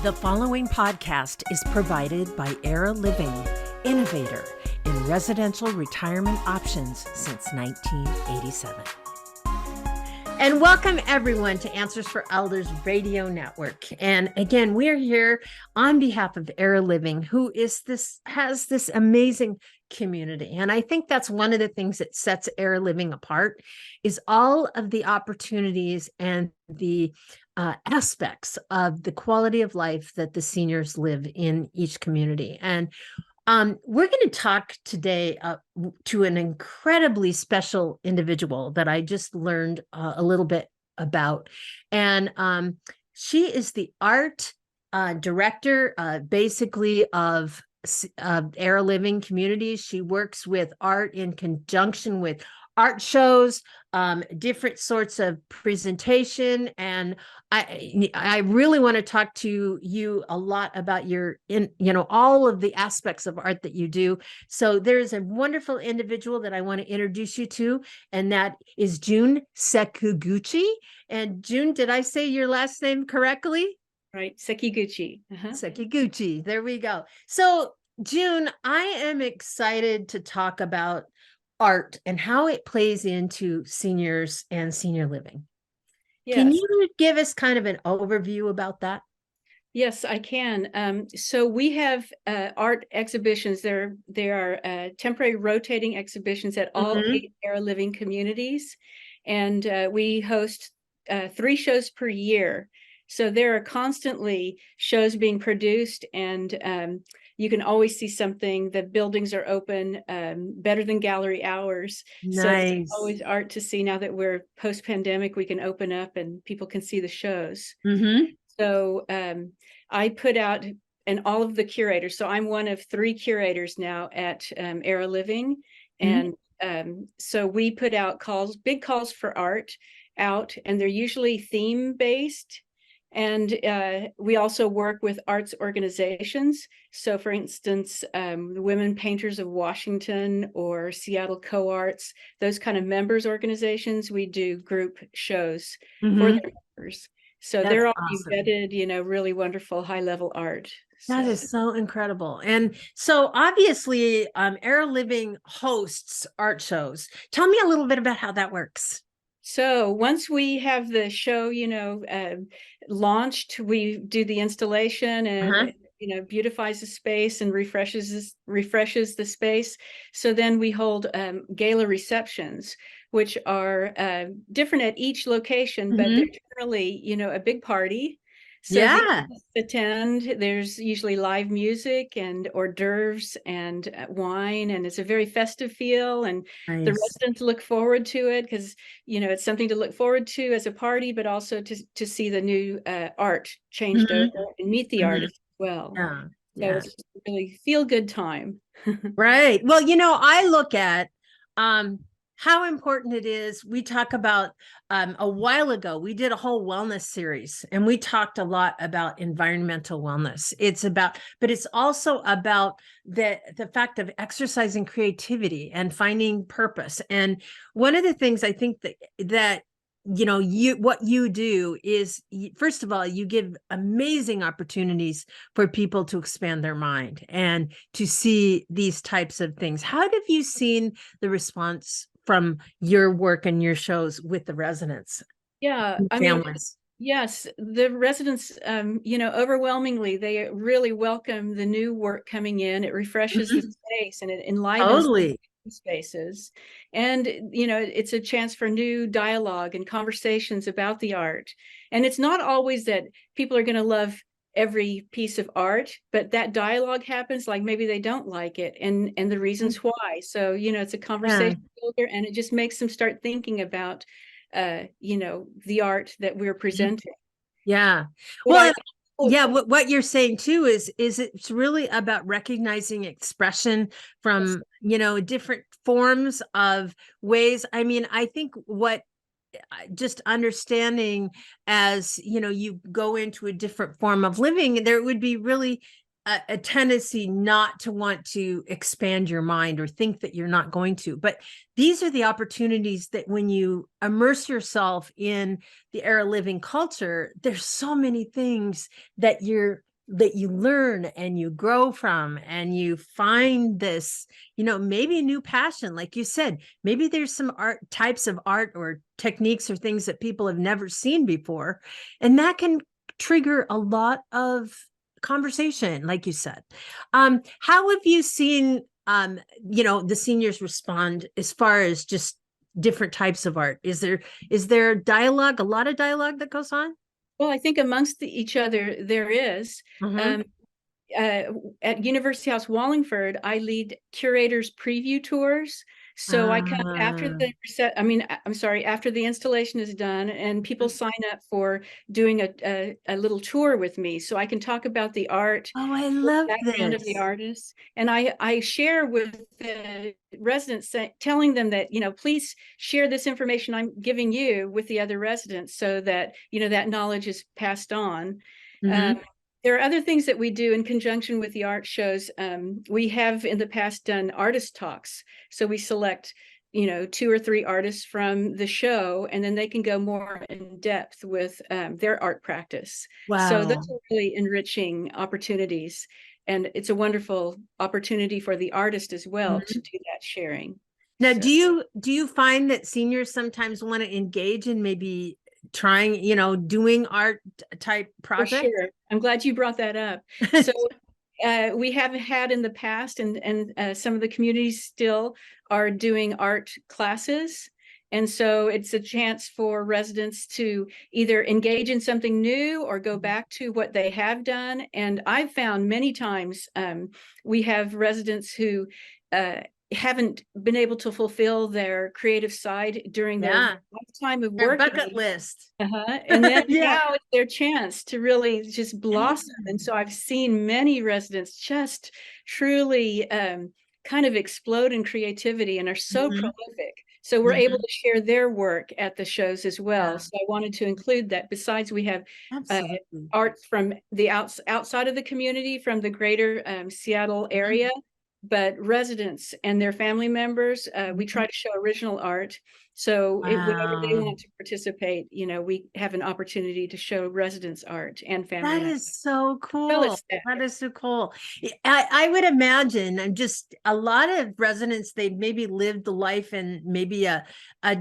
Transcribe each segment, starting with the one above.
The following podcast is provided by Era Living, innovator in residential retirement options since 1987. And welcome everyone to Answers for Elders Radio Network. And again, we are here on behalf of Era Living, who has this amazing community. And I think that's one of the things that sets Era Living apart is all of the opportunities and the aspects of the quality of life that the seniors live in each community. And we're going to talk today to an incredibly special individual that I just learned a little bit about. And she is the art director, basically, of Era Living Communities. She works with art in conjunction with art shows, different sorts of presentation. And I really want to talk to you a lot about all of the aspects of art that you do. So there's a wonderful individual that I want to introduce you to, and that is June Sekiguchi. And June, did I say your last name correctly? Right, Sekiguchi. Sekiguchi, there we go. So June, I am excited to talk about art and how it plays into seniors and senior living. Yes. Can you give us kind of an overview about that? Yes, I can. So we have art exhibitions. There are temporary rotating exhibitions at all 8 Era Living communities. And we host 3 shows per year. So there are constantly shows being produced, and you can always see something. The buildings are open, better than gallery hours. Nice. So it's always art to see. Now that we're post-pandemic, we can open up and people can see the shows. So I put out, and all of the curators. So I'm one of 3 curators now at Era Living. And so we put out big calls for art out, and they're usually theme-based. And we also work with arts organizations. So for instance, the Women Painters of Washington or Seattle Co-Arts, those kind of members organizations, we do group shows for their members. So they're all awesome. Vetted, really wonderful high-level art. That is so incredible. And so obviously, Era Living hosts art shows. Tell me a little bit about how that works. So once we have the show, launched, we do the installation and beautifies the space and refreshes the space. So then we hold gala receptions, which are different at each location, but they're generally, a big party. So attend. There's usually live music and hors d'oeuvres and wine, and it's a very festive feel. And the residents look forward to it because it's something to look forward to as a party, but also to see the new art changed over and meet the artists as well. So it's just a really feel good time. Right. Well, I look at how important it is. We talk about a while ago, we did a whole wellness series, and we talked a lot about environmental wellness. But it's also about the fact of exercising creativity and finding purpose. And one of the things I think that what you do is, first of all, you give amazing opportunities for people to expand their mind and to see these types of things. How have you seen the response from your work and your shows with the residents? Yeah, I mean, yes, the residents, overwhelmingly, they really welcome the new work coming in. It refreshes the space and it enlivens the spaces. And, it's a chance for new dialogue and conversations about the art. And it's not always that people are going to love every piece of art, but that dialogue happens, like maybe they don't like it and the reasons why. So, it's a conversation builder, and it just makes them start thinking about, the art that we're presenting. Yeah. Well, what you're saying too is it's really about recognizing expression from, different forms of ways. I mean, I think just understanding as, you go into a different form of living, there would be really a tendency not to want to expand your mind or think that you're not going to. But these are the opportunities that when you immerse yourself in the Era Living culture, there's so many things that you're that you learn and you grow from, and you find this, maybe a new passion. Like you said, maybe there's some types of art or techniques or things that people have never seen before. And that can trigger a lot of conversation, like you said. How have you seen, the seniors respond as far as just different types of art? Is there dialogue, a lot of dialogue that goes on? Well, I think amongst each other there is. Mm-hmm. At University House Wallingford, I lead curators preview tours. So I come after the after the installation is done, and people sign up for doing a little tour with me, so I can talk about the art, Oh, I the love background of the this. artist, and I share with the residents, telling them that, please share this information I'm giving you with the other residents, so that that knowledge is passed on. Mm-hmm. There are other things that we do in conjunction with the art shows. We have in the past done artist talks. So we select, 2 or 3 artists from the show, and then they can go more in depth with their art practice. So those Wow. are really enriching opportunities. And it's a wonderful opportunity for the artist as well to Mhm. do that sharing. Now, So do you find that seniors sometimes want to engage in maybe trying, doing art type for projects? sure. I'm glad you brought that up. So we have had in the past, and some of the communities still are doing art classes. And so it's a chance for residents to either engage in something new or go back to what they have done. And I've found many times we have residents who haven't been able to fulfill their creative side during their Yeah, lifetime of their bucket working. list. And then Yeah. now it's their chance to really just blossom. And so I've seen many residents just truly kind of explode in creativity and are so Mhm. prolific. So we're able Mhm. to share their work at the shows as well. Yeah, So I wanted to include that. Besides, we have uh, absolutely. art from the outside of the community, from the greater Seattle area, Mhm. but residents and their family members, we try Mhm. to show original art. So whenever they Wow. want to participate, we have an opportunity to show residents art and family That members. is so Well, cool. it's that. That is so cool. I would imagine, I'm just a lot of residents, they maybe lived the life in maybe a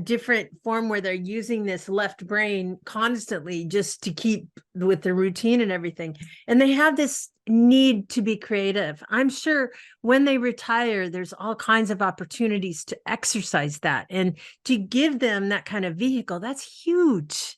different form where they're using this left brain constantly just to keep with the routine and everything. And they have this need to be creative. I'm sure when they retire, there's all kinds of opportunities to exercise that and to give them that kind of vehicle. That's huge.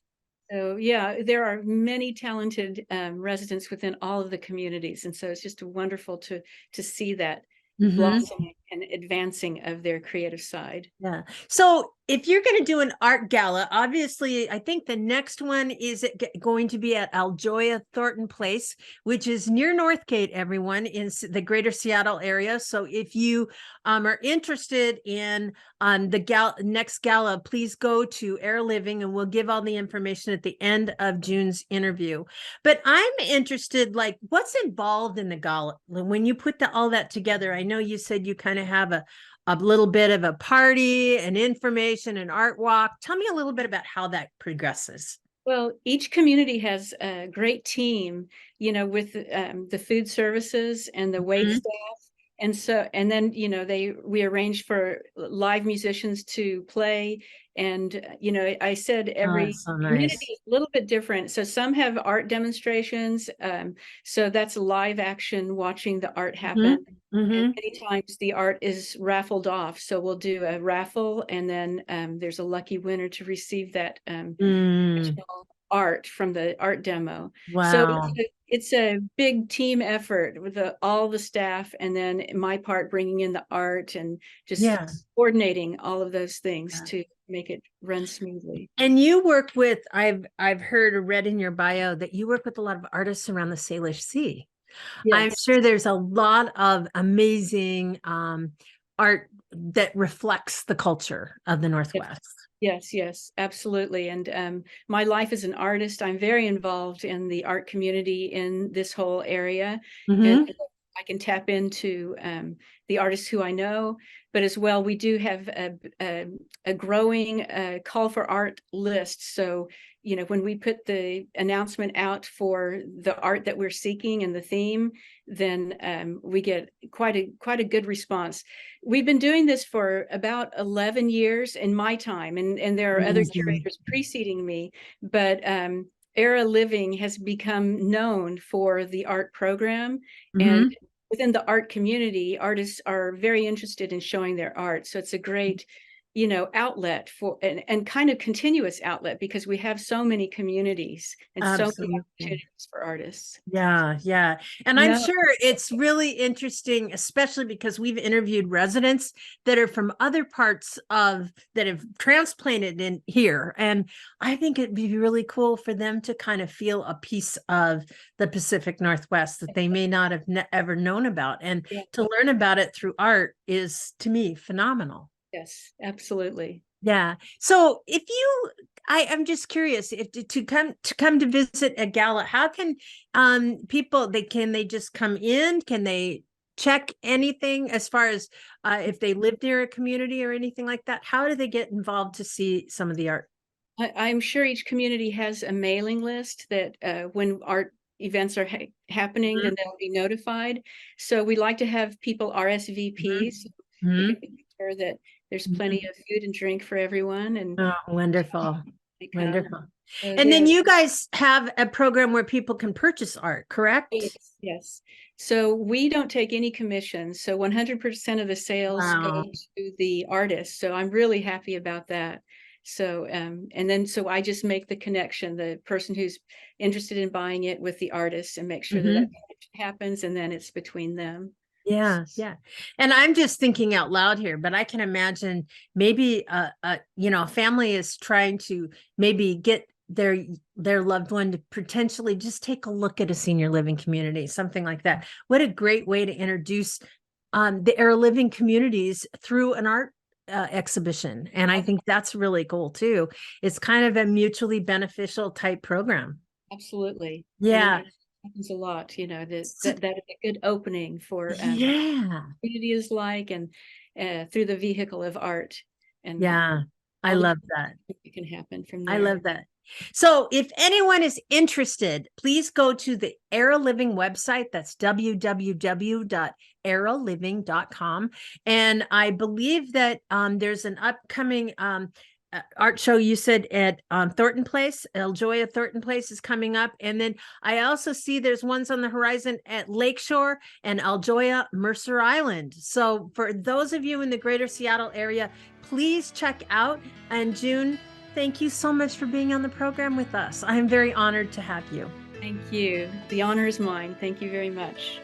So yeah, there are many talented residents within all of the communities, and so it's just wonderful to see that Mhm. blossoming and advancing of their creative side. Yeah. So if you're going to do an art gala, obviously, I think the next one is going to be at Aljoya Thornton Place, which is near Northgate, everyone, in the greater Seattle area. So if you are interested in the next gala, please go to Air Living, and we'll give all the information at the end of June's interview. But I'm interested, like, what's involved in the gala when you put all that together? I know you said you kind of have a little bit of a party and information and art walk. Tell me a little bit about how that progresses. Well, each community has a great team, with the food services and the wait Mhm. staff. And so, and then, we arrange for live musicians to play. And, I said Oh, every that's so community nice. is a little bit different. So some have art demonstrations. So that's live action, watching the art happen. Hmm. And Hmm. many times the art is raffled off. So we'll do a raffle, and then there's a lucky winner to receive that Mm. original art from the art demo. So Wow. it's a big team effort with all the staff, and then my part bringing in the art and just Yeah. coordinating all of those things Yeah. to make it run smoothly. And you work with, I've heard or read in your bio that you work with a lot of artists around the Salish Sea. I'm Yes. sure there's a lot of amazing art that reflects the culture of the Yes. Northwest. Yes, yes, absolutely. And my life as an artist, I'm very involved in the art community in this whole area. And Hmm. I can tap into the artists who I know, but as well, we do have a growing call for art list. So you know, when we put the announcement out for the art that we're seeking and the theme, then we get quite a good response. We've been doing this for about 11 years in my time, and there are other curators preceding me, but Era Living has become known for the art program, and within the art community, artists are very interested in showing their art. So it's a great, you know, outlet for, and kind of continuous outlet, because we have so many communities and so many opportunities for artists. Yeah, yeah. And I'm sure it's really interesting, especially because we've interviewed residents that are from other parts of, that have transplanted in here. And I think it'd be really cool for them to kind of feel a piece of the Pacific Northwest that they may not have ever known about. And to learn about it through art is, to me, phenomenal. Yes, absolutely. Yeah. So if you, I'm just curious, if to come to visit a gala, how can people, can they just come in? Can they check anything as far as if they live near a community or anything like that? How do they get involved to see some of the art? I'm sure each community has a mailing list that when art events are happening, then they'll be notified. So we like to have people RSVP, so we can make sure that there's plenty of food and drink for everyone. And wonderful. Wonderful. So, and then you guys have a program where people can purchase art, correct? Yes. So we don't take any commissions. So 100% of the sales go to the artist. So I'm really happy about that. So, and then, so I just make the connection, the person who's interested in buying it with the artist, and make sure that that happens. And then it's between them. Yeah, yeah. And I'm just thinking out loud here, but I can imagine maybe you know, a family is trying to maybe get their loved one to potentially just take a look at a senior living community, something like that. What a great way to introduce the Era Living communities through an art exhibition. And I think that's really cool too. It's kind of a mutually beneficial type program. Absolutely. Yeah. Happens a lot, you know, that is a good opening for community is like, and through the vehicle of art. And I love that. It can happen from there. I love that. So if anyone is interested, please go to the Era Living website. That's www.eraliving.com. And I believe that there's an upcoming art show, you said, at Thornton Place. El Joya Thornton Place is coming up. And then I also see there's ones on the horizon at Lakeshore and El Joya Mercer Island. So for those of you in the greater Seattle area, please check out. And June, thank you so much for being on the program with us. I'm very honored to have you. Thank you. The honor is mine. Thank you very much.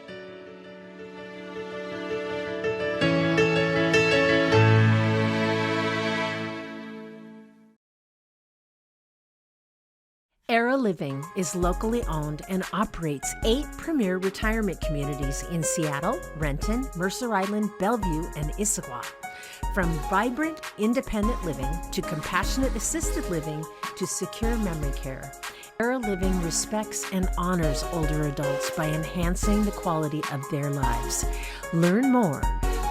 Era Living is locally owned and operates 8 premier retirement communities in Seattle, Renton, Mercer Island, Bellevue, and Issaquah. From vibrant, independent living to compassionate assisted living to secure memory care, Era Living respects and honors older adults by enhancing the quality of their lives. Learn more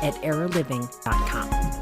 at eraliving.com.